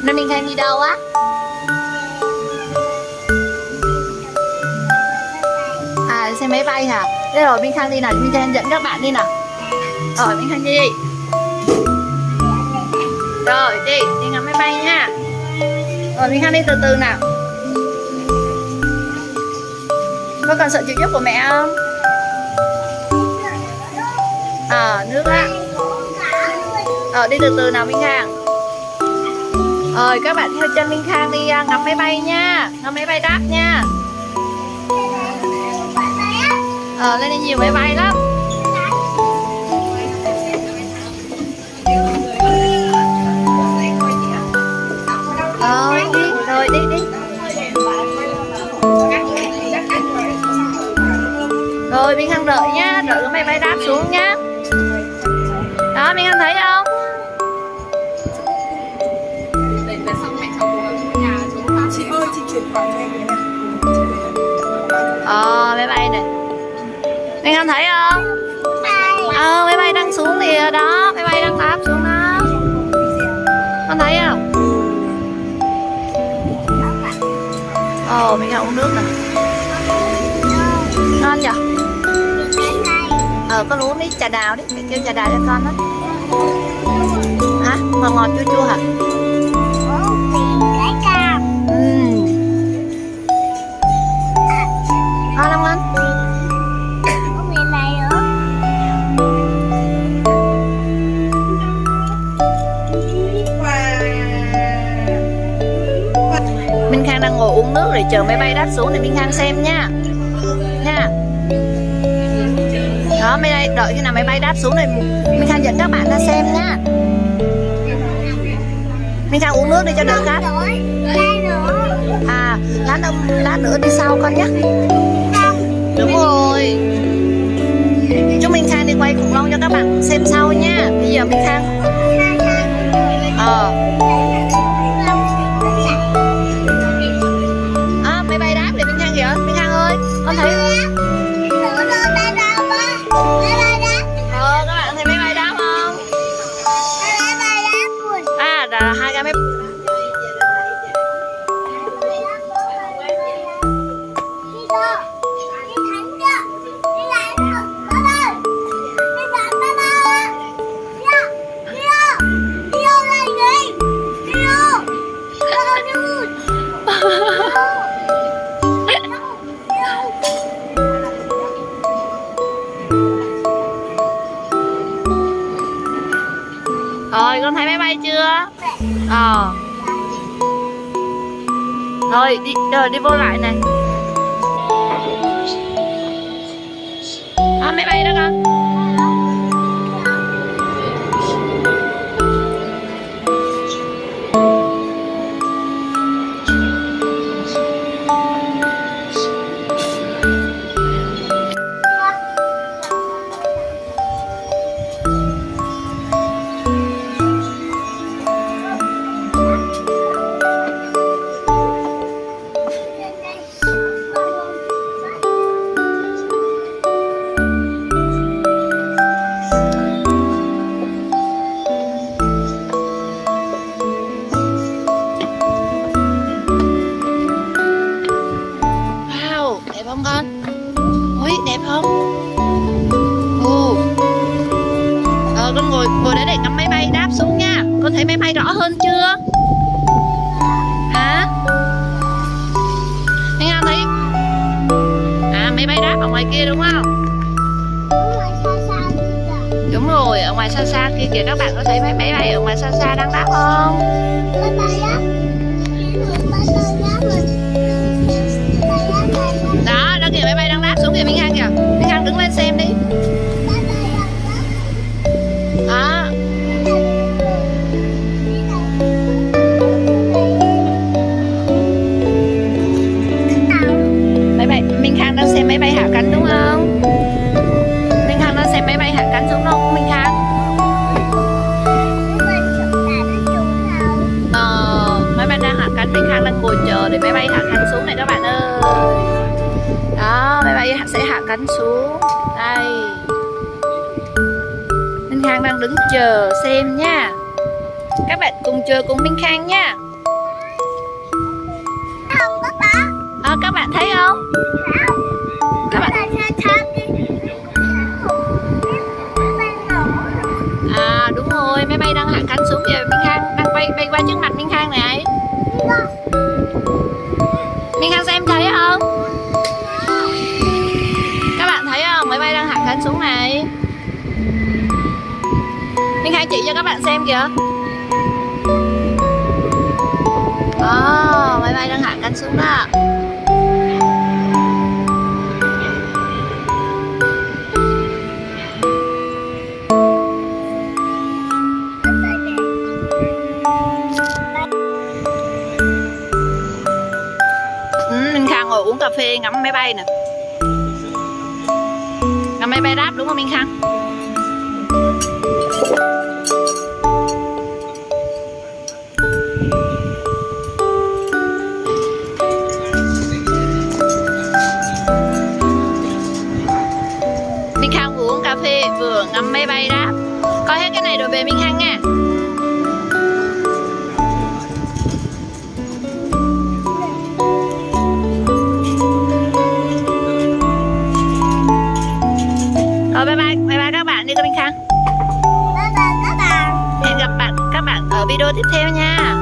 Nên Minh Khang đi đâu á? À, xe máy bay hả? Đây rồi, Minh Khang đi nào, Minh Khang dẫn các bạn đi nào. Rồi, Minh Khang đi. Rồi, đi ngắm máy bay nha. Rồi, Minh Khang đi từ từ nào. Có cần sợ chịu giúp của mẹ không? Nước á. Đi từ từ nào Minh Khang. Rồi, các bạn theo chân Minh Khang đi ngắm máy bay nha. Ngắm máy bay đáp nha. Lên đây nhiều máy bay lắm. Rồi đi. Rồi Minh Khang đợi nhá, đợi cái máy bay đáp xuống nhá. Đó, Minh Khang thấy không? Chị ơi, chị chuyển khoản cho em này. Máy bay này. Minh Khang thấy không? Máy bay đang xuống kìa đó, máy bay đang đáp xuống đó. Con thấy không? Mình Khang uống nước nè. Ngon nhỉ? Con uống đi trà đào đi, mẹ kêu trà đào cho con đó. Hả? Ngọt ngọt chua chua hả? Ngon không anh? Minh Khang đang ngồi uống nước để chờ máy bay đáp xuống để Minh Khang xem nha. Đó, máy bay đợi khi nào máy bay đáp xuống này Minh Khang dẫn các bạn ra xem nha. Minh Khang uống nước đi cho đỡ khát. Lát nữa đi sau con nhé. Đúng rồi. Chúng Minh Khang đi quay khủng long cho các bạn xem sau nha. Bây giờ Minh Khang máy bay đáp để Minh Khang kìa. Minh Khang ơi, con thấy các bạn thấy máy bay đáp không? Là hai cái máy. Rồi, con thấy máy bay chưa? Rồi, đi vô lại này. Máy bay đó con. Con ui đẹp không? Con ngồi đấy để ngắm máy bay đáp xuống nha. Con thấy máy bay rõ hơn chưa? Hả? Anh thấy máy bay đáp ở ngoài kia đúng không? Đúng rồi, ở ngoài xa xa kia kìa. Các bạn có thấy máy bay ở ngoài xa xa đang đáp không? Đó, đó kìa, máy bay đang đáp xuống kìa Minh Khang kìa. Minh Khang đứng lên xem đi. Đó. Máy bay, Minh Khang đang xem máy bay hạ cánh đúng không? Minh Khang đang xem máy bay hạ cánh xuống không Minh Khang? Máy bay đang hạ cánh, Minh Khang đang ngồi chờ để máy bay hạ cánh xuống này các bạn ơi. Đó, máy bay sẽ hạ cánh xuống. Đây, Minh Khang đang đứng chờ xem nha. Các bạn cùng chờ cùng Minh Khang nha. Các bạn thấy không? Các bạn à đúng rồi, máy bay đang hạ cánh xuống kìa. Minh Khang đang bay qua trước mặt Minh Khang này. Minh Khang xem thấy không? Các bạn thấy không? Máy bay đang hạ cánh xuống này. Minh Khang chỉ cho các bạn xem kìa. Máy bay đang hạ cánh xuống đó. Minh Khang ngồi uống cà phê ngắm máy bay nè. Ngắm máy bay đáp đúng không Minh Khang? Minh Khang vừa uống cà phê vừa ngắm máy bay đáp. Coi hết cái này rồi về Minh Khang nha. Rồi bye bye các bạn đi con Minh Khang. Bye bye các bạn. Hẹn gặp các bạn ở video tiếp theo nha.